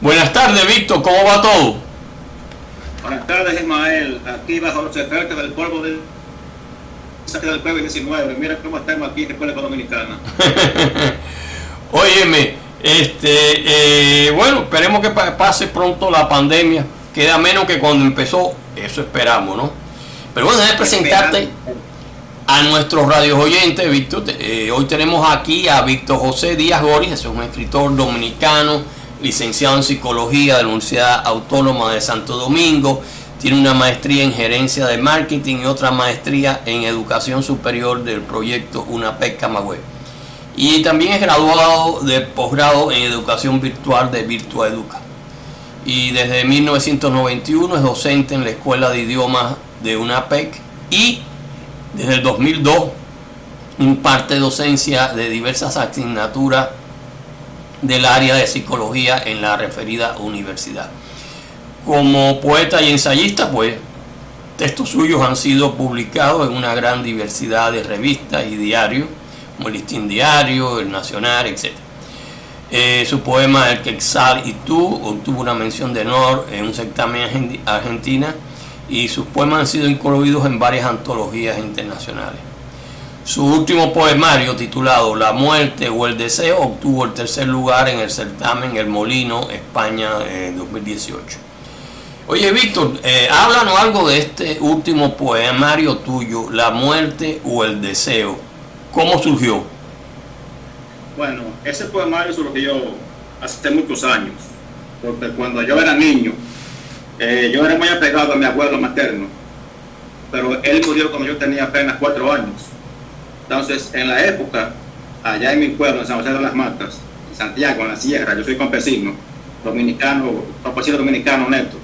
Buenas tardes, Víctor, ¿cómo va todo? Buenas tardes, Ismael. Aquí bajo los efectos del polvo del COVID-19. Mira cómo estamos aquí en República Dominicana. Óyeme, bueno, esperemos que pase pronto la pandemia. Queda menos que cuando empezó, eso esperamos, ¿no? Pero bueno, déjame presentarte a nuestros radios oyentes, Víctor. Hoy tenemos aquí a Víctor José Díaz Goris, es un escritor dominicano, licenciado en psicología de la Universidad Autónoma de Santo Domingo. Tiene una maestría en gerencia de marketing y otra maestría en educación superior del proyecto UNAPEC Camagüey. Y también es graduado de posgrado en educación virtual de Virtuaeduca. Y desde 1991 es docente en la Escuela de Idiomas de UNAPEC y desde el 2002 imparte docencia de diversas asignaturas del área de psicología en la referida universidad. Como poeta y ensayista, pues textos suyos han sido publicados en una gran diversidad de revistas y diarios, como el Listín Diario, el Nacional, etc. Su poema El Quetzal y tú obtuvo una mención de honor en un certamen argentina y sus poemas han sido incluidos en varias antologías internacionales. Su último poemario, titulado La muerte o el deseo, obtuvo el tercer lugar en el certamen El Molino, España, 2018. Oye, Víctor, háblanos algo de este último poemario tuyo, La muerte o el deseo. ¿Cómo surgió? Bueno, ese poemario surgió hace muchos años, porque cuando yo era niño, yo era muy apegado a mi abuelo materno, pero él murió cuando yo tenía apenas 4 años. Entonces, en la época, allá en mi pueblo, en San José de las Matas, en Santiago, en la Sierra, yo soy campesino, dominicano, campesino dominicano neto.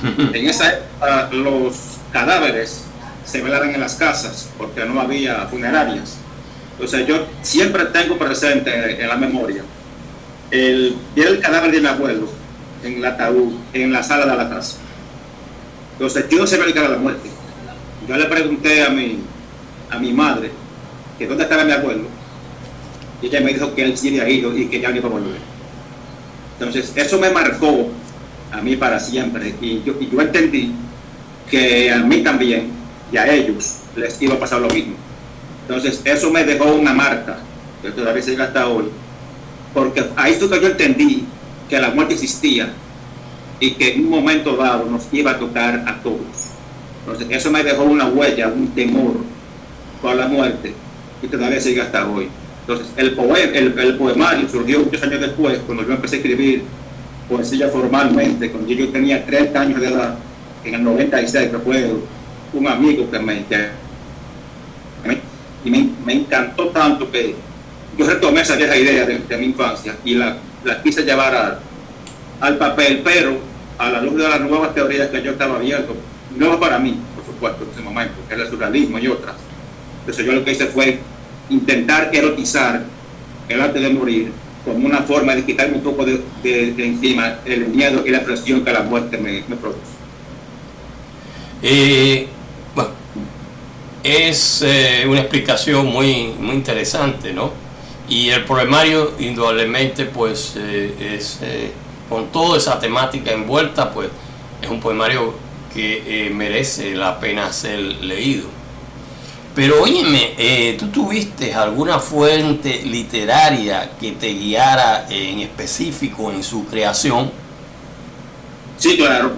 En esa época, los cadáveres se velaban en las casas porque no había funerarias. Entonces, yo siempre tengo presente en la memoria el cadáver de mi abuelo en el ataúd, en la sala de la casa. Entonces, yo no sabía que era la muerte. Yo le pregunté a mi madre que dónde estaba mi abuelo, y ella me dijo que él sí había ido y que ya no iba a volver. Entonces, eso me marcó a mí para siempre, y yo entendí que a mí también y a ellos les iba a pasar lo mismo. Entonces, eso me dejó una marca que todavía sigue hasta hoy, porque ahí fue que yo entendí que la muerte existía y que en un momento dado nos iba a tocar a todos. Entonces, eso me dejó una huella, un temor por la muerte, y todavía sigue hasta hoy. Entonces, el poemario surgió muchos años después, cuando yo empecé a escribir poesía formalmente, cuando yo tenía 30 años de edad, en el 96, que fue un amigo que me encantó tanto que yo retomé esa vieja idea de mi infancia y la quise llevar al papel, pero a la luz de las nuevas teorías que yo estaba viendo, nuevas para mí, por supuesto, en ese momento, que era el surrealismo y otras. Entonces yo lo que hice fue intentar erotizar el arte de morir como una forma de quitarme un poco de encima el miedo y la presión que la muerte me produce. Bueno, es una explicación muy interesante, ¿no? Y el poemario, indudablemente, pues es con toda esa temática envuelta, pues es un poemario que merece la pena ser leído. Pero óyeme, ¿tú tuviste alguna fuente literaria que te guiara en específico en su creación? Sí, claro.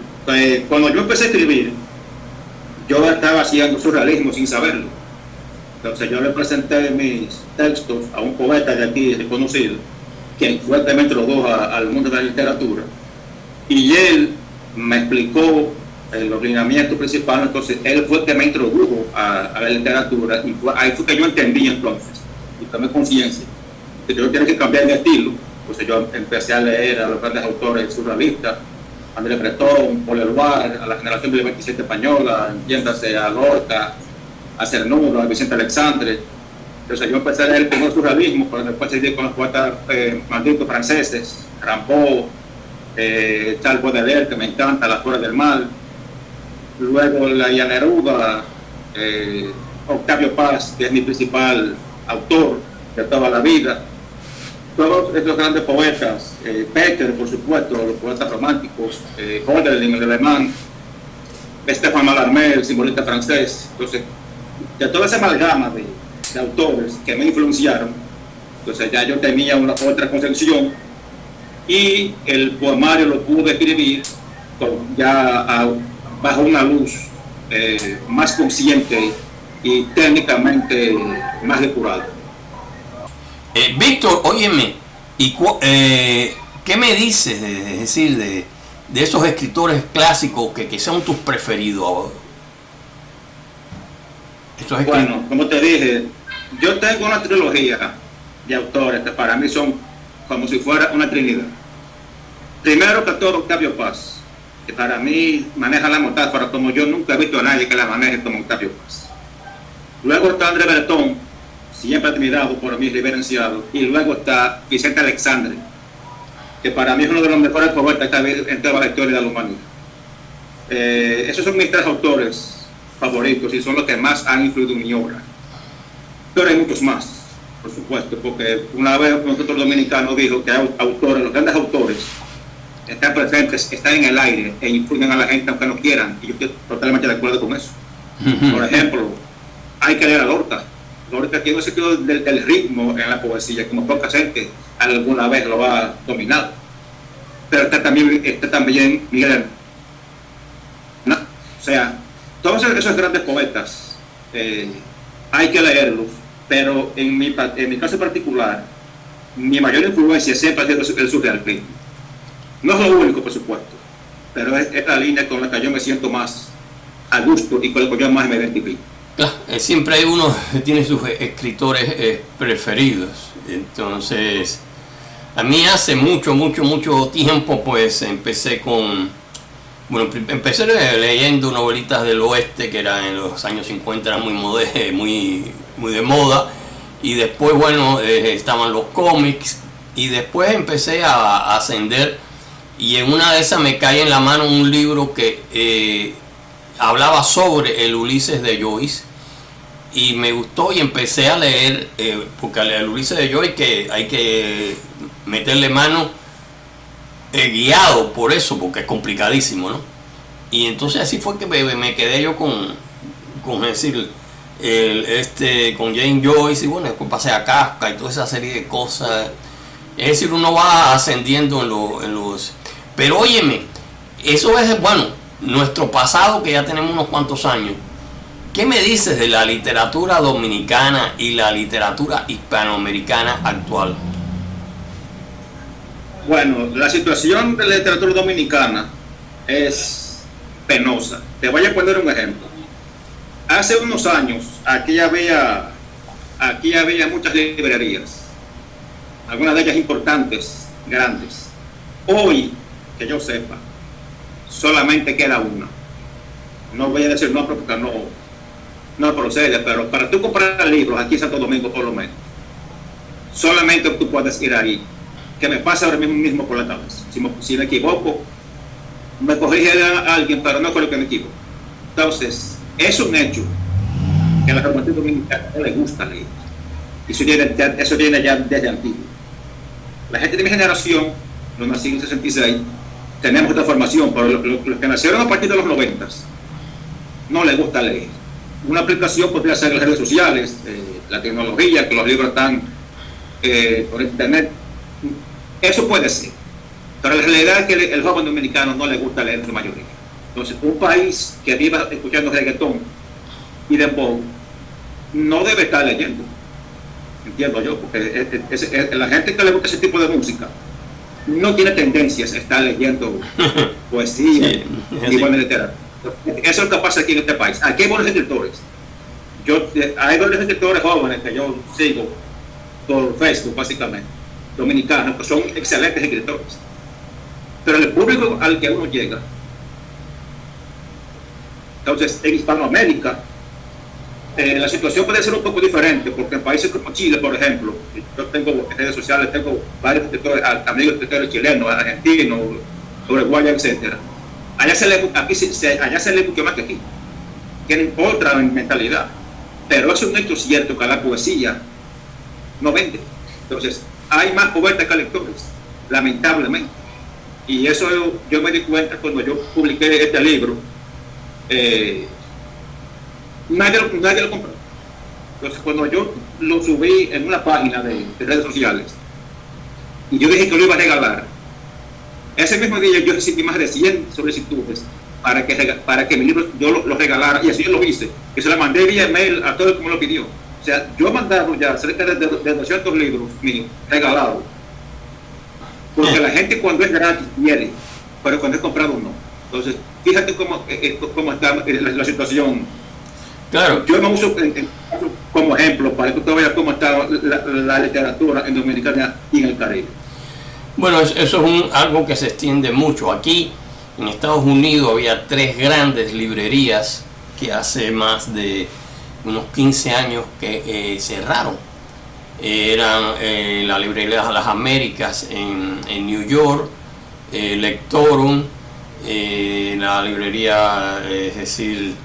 Cuando yo empecé a escribir, yo estaba haciendo surrealismo sin saberlo. Entonces yo le presenté mis textos a un poeta de aquí reconocido, quien fuertemente me introdujo al mundo de la literatura. Y él me explicó los lineamientos principales. Entonces él fue que me introdujo a la literatura, y ahí fue que yo entendí entonces, y tomé conciencia que yo tenía que cambiar de estilo. Entonces yo empecé a leer a los grandes autores surrealistas, André Breton, Paul Eluard, a la generación del 27 española, entiéndase a Lorca, a Cernudo, a Vicente Alexandre. Entonces yo empecé a leer con el surrealismo, pero después seguí con los poetas malditos franceses, Rimbaud, Charles Baudelaire, que me encanta, Las Flores del Mal. Luego la Neruda, Octavio Paz, que es mi principal autor de toda la vida. todos estos grandes poetas, Peter, por supuesto, los poetas románticos, Hölderlin, el alemán, Stéphane Mallarmé, el simbolista francés. Entonces, de toda esa amalgama de autores que me influenciaron, entonces ya yo tenía otra concepción y el poemario lo pude escribir bajo una luz más consciente y técnicamente más depurada. Víctor, óyeme, ¿qué me dices es decir, de esos escritores clásicos que son tus preferidos? Bueno, como te dije, yo tengo una trilogía de autores que para mí son como si fuera una trinidad. Primero que todo, Octavio Paz, que para mí maneja la metáfora como yo nunca he visto a nadie que la maneje como Octavio Paz. Luego está André Breton, siempre admirado por mí, reverenciado. Y luego está Vicente Alexandre, que para mí es uno de los mejores poetas en toda la historia de la humanidad. Esos son mis tres autores favoritos y son los que más han influido en mi obra. Pero hay muchos más, por supuesto, porque una vez un autor dominicano dijo que autores, los grandes autores están presentes, están en el aire e influyen a la gente aunque no quieran, y yo estoy totalmente de acuerdo con eso. Por ejemplo, hay que leer a Lorca. Lorca tiene un sentido del ritmo en la poesía, como poca gente alguna vez lo ha dominado. Pero está también Miguel Hernández. O sea, todos esos grandes poetas hay que leerlos, pero en mi caso particular, mi mayor influencia siempre ha sido el surrealismo. No es lo único, por supuesto, pero es la línea con la que yo me siento más a gusto y con la que yo más me identifico. Claro, siempre hay uno que tiene sus escritores preferidos. Entonces, a mí hace mucho tiempo, pues empecé leyendo novelitas del oeste, que eran en los años 50, era muy de moda, y después, estaban los cómics, y después empecé a ascender, y en una de esas me cae en la mano un libro que hablaba sobre el Ulises de Joyce, y me gustó y empecé a leer, porque al Ulises de Joyce que hay que meterle mano, guiado por eso, porque es complicadísimo, ¿no? Y entonces así fue que me quedé yo con decir, con James Joyce, y bueno, después pasé a Kafka y toda esa serie de cosas. Es decir, uno va ascendiendo en los... Pero óyeme, eso es, nuestro pasado, que ya tenemos unos cuantos años. ¿Qué me dices de la literatura dominicana y la literatura hispanoamericana actual? Bueno, la situación de la literatura dominicana es penosa. Te voy a poner un ejemplo. Hace unos años aquí había muchas librerías, algunas de ellas importantes, grandes. Hoy, que yo sepa, solamente queda una. No voy a decir no porque no procede, pero para tú comprar libros aquí en Santo Domingo, por lo menos, solamente tú puedes ir ahí. Que me pasa ahora mismo por la cabeza. Si me equivoco, me corrige a alguien, pero no creo que me equivoco. Entonces, es un hecho que a la juventud dominicana no le gusta leer. Y eso viene ya desde antiguo. La gente de mi generación, los nacidos en 66, tenemos esta formación, pero los que nacieron a partir de los 90 no les gusta leer. Una aplicación podría ser las redes sociales, la tecnología, que los libros están por internet. Eso puede ser, pero la realidad es que el joven dominicano no le gusta leer en su mayoría. Entonces, un país que viva escuchando reggaetón y dembow no debe estar leyendo, entiendo yo, porque la gente que le gusta ese tipo de música no tiene tendencias a estar leyendo poesía y buena literatura. Eso es lo que pasa aquí en este país. Aquí hay buenos escritores. Hay buenos escritores jóvenes que yo sigo por Facebook, básicamente, dominicanos, que son excelentes escritores. Pero el público al que uno llega, entonces en Hispanoamérica, la situación puede ser un poco diferente, porque en países como Chile, por ejemplo, yo tengo redes sociales, tengo varios escritores, amigos escritores chilenos, argentinos, uruguayos, etcétera. Allá se lee mucho más que aquí. Tienen otra mentalidad. Pero es un hecho cierto que la poesía no vende. Entonces, hay más poetas que lectores, lamentablemente. Y eso yo me di cuenta cuando yo publiqué este libro. Nadie lo compró. Entonces, cuando yo lo subí en una página de redes sociales y yo dije que lo iba a regalar, ese mismo día yo recibí más de 100 solicitudes para que mi libro yo lo regalara, y así yo lo hice, y se lo mandé vía email a todo el que me lo pidió. O sea, yo he mandado ya cerca de 200 libros míos regalados, porque la gente cuando es gratis quiere, pero cuando es comprado no. Entonces, fíjate cómo está la situación. Claro. Yo me uso como ejemplo para que tú veas cómo está la literatura en Dominicana y en el Caribe. Bueno, eso es algo que se extiende mucho. Aquí en Estados Unidos había 3 grandes librerías que hace más de unos 15 años que cerraron. Eran la librería de las Américas en New York, Lectorum, la librería, es decir,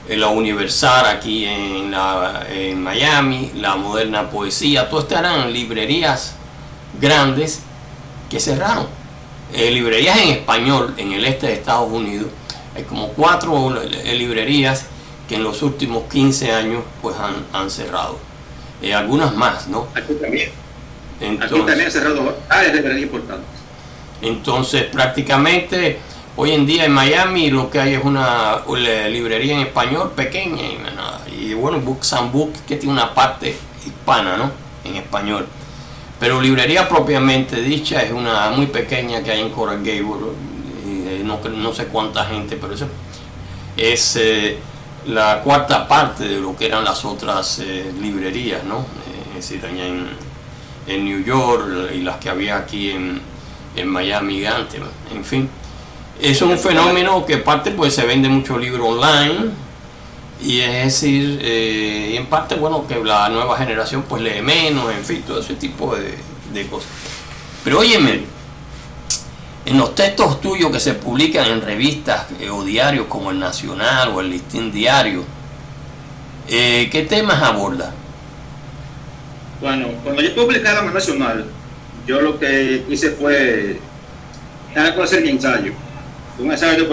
la Universal aquí en Miami, la Moderna Poesía. Todas estas eran librerías grandes que cerraron. Librerías en español en el este de Estados Unidos, hay como 4 librerías que en los últimos 15 años pues han cerrado. Algunas más, ¿no? Aquí también. Entonces, aquí también han cerrado áreas librerías importantes. Entonces, prácticamente hoy en día en Miami lo que hay es una librería en español pequeña y bueno, Books and Books, que tiene una parte hispana, ¿no? En español. Pero librería propiamente dicha es una muy pequeña que hay en Coral Gable, no sé cuánta gente, pero eso es la 4ª parte de lo que eran las otras librerías, ¿no? Es decir, allá en New York y las que había aquí en Miami antes, ¿no? En fin, eso es un fenómeno que parte pues se vende mucho libro online, y es decir, y en parte bueno que la nueva generación pues lee menos, en fin, todo ese tipo de cosas. Pero óyeme, en los textos tuyos que se publican en revistas o diarios como El Nacional o El Listín Diario, ¿qué temas abordas? Bueno, cuando yo publicaba en El Nacional, yo lo que hice fue dar a conocer mi ensayo. Un ensayo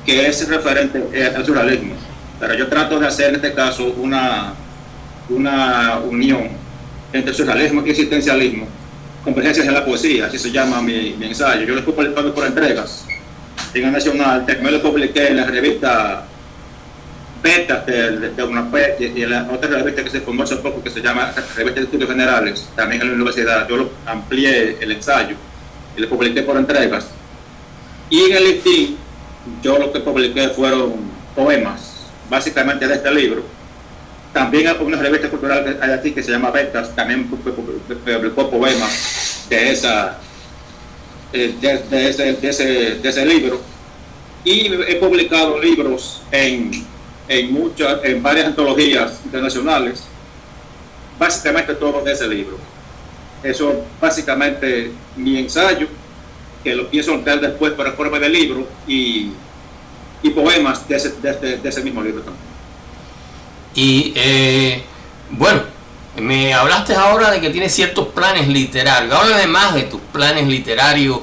que es referente al surrealismo, pero yo trato de hacer en este caso una unión entre surrealismo y existencialismo, convergencias en la poesía, así se llama mi ensayo. Yo lo estoy publicando por entregas en el Nacional, también lo publiqué en la revista Beta de UNAPED y en la otra revista que se formó hace poco que se llama Revista de Estudios Generales, también en la universidad. Yo lo amplié el ensayo y lo publiqué por entregas. Y en el listín yo lo que publiqué fueron poemas, básicamente de este libro. También hay una revista cultural que hay aquí que se llama Becas, también publicó poemas de ese libro. Y he publicado libros en varias antologías internacionales, básicamente todo de ese libro. Eso básicamente mi ensayo, que lo pienso soltar después por forma de libro, y poemas de ese mismo libro también. Y bueno, me hablaste ahora de que tienes ciertos planes literarios. Háblame más de tus planes literarios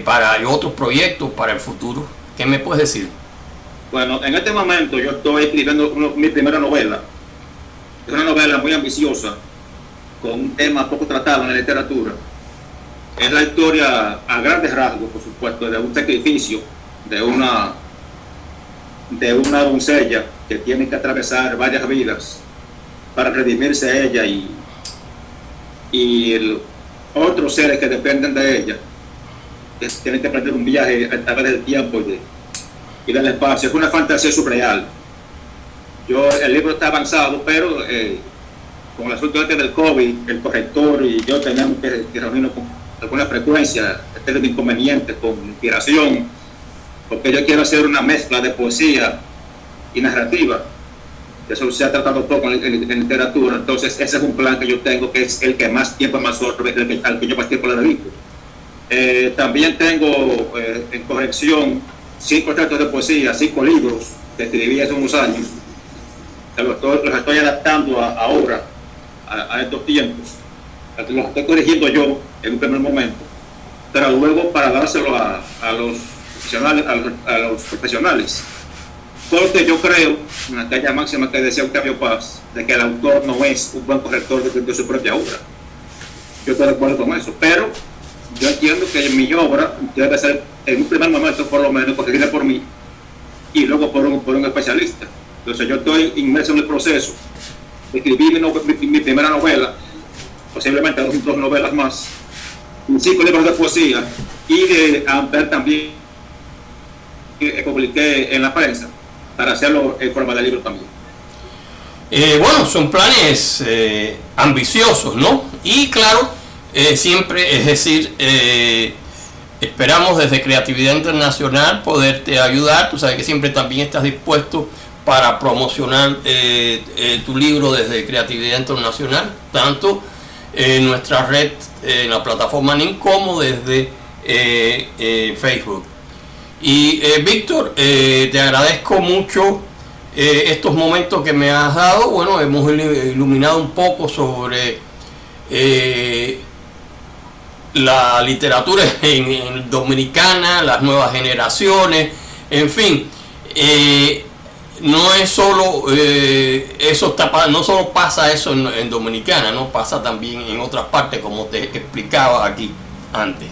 para otros proyectos para el futuro. ¿Qué me puedes decir? Bueno, en este momento yo estoy escribiendo mi primera novela. Es una novela muy ambiciosa, con un tema poco tratado en la literatura. Es la historia, a grandes rasgos, por supuesto, de un sacrificio de una doncella que tiene que atravesar varias vidas para redimirse a ella y otros seres que dependen de ella, que tienen que emprender un viaje a través del tiempo y del espacio. Es una fantasía surreal. El libro está avanzado, pero con el asunto del COVID, el corrector y yo tenemos que reunirnos con alguna frecuencia, de inconvenientes, con inspiración, porque yo quiero hacer una mezcla de poesía y narrativa. Eso se ha tratado poco en literatura, entonces ese es un plan que yo tengo, que es el que más tiempo me absorbe, al que yo más tiempo le dedico. También tengo en corrección 5 textos de poesía, 5 libros que escribí hace unos años, los estoy adaptando ahora a estos tiempos. Los estoy corrigiendo yo en un primer momento, pero luego para dárselo a los profesionales, a los profesionales. Porque yo creo, en aquella máxima que decía Octavio Paz, de que el autor no es un buen corrector de su propia obra. Yo estoy de acuerdo con eso, pero yo entiendo que mi obra debe ser, en un primer momento por lo menos, corregida por mí y luego por un especialista. Entonces yo estoy inmerso en el proceso de escribir mi primera novela, posiblemente dos novelas más, 5 libros de poesía y de ampliar también que publiqué en la prensa para hacerlo en forma de libro también. Bueno, son planes ambiciosos, ¿no? Y claro, siempre, es decir, esperamos desde Creatividad Internacional poderte ayudar. Tú sabes que siempre también estás dispuesto para promocionar tu libro desde Creatividad Internacional, tanto en nuestra red, en la plataforma NIN, como desde Facebook. Y Víctor, te agradezco mucho estos momentos que me has dado. Bueno, hemos iluminado un poco sobre la literatura en dominicana, las nuevas generaciones, en fin. No es solo no solo pasa eso en Dominicana, no pasa también en otras partes, como te explicaba aquí antes.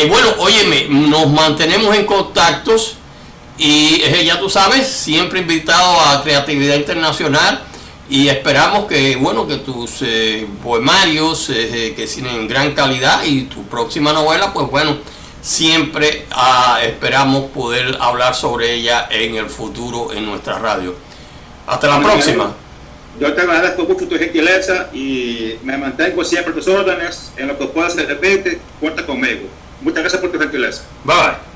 Bueno, óyeme, nos mantenemos en contactos y ya tú sabes, siempre invitado a Creatividad Internacional, y esperamos que, bueno, que tus poemarios que tienen gran calidad y tu próxima novela, pues bueno, siempre esperamos poder hablar sobre ella en el futuro en nuestra radio. Hasta la próxima. Yo te agradezco mucho tu gentileza y me mantengo siempre a tus órdenes. En lo que puedas servirte, cuenta conmigo. Muchas gracias por tu gentileza. Bye.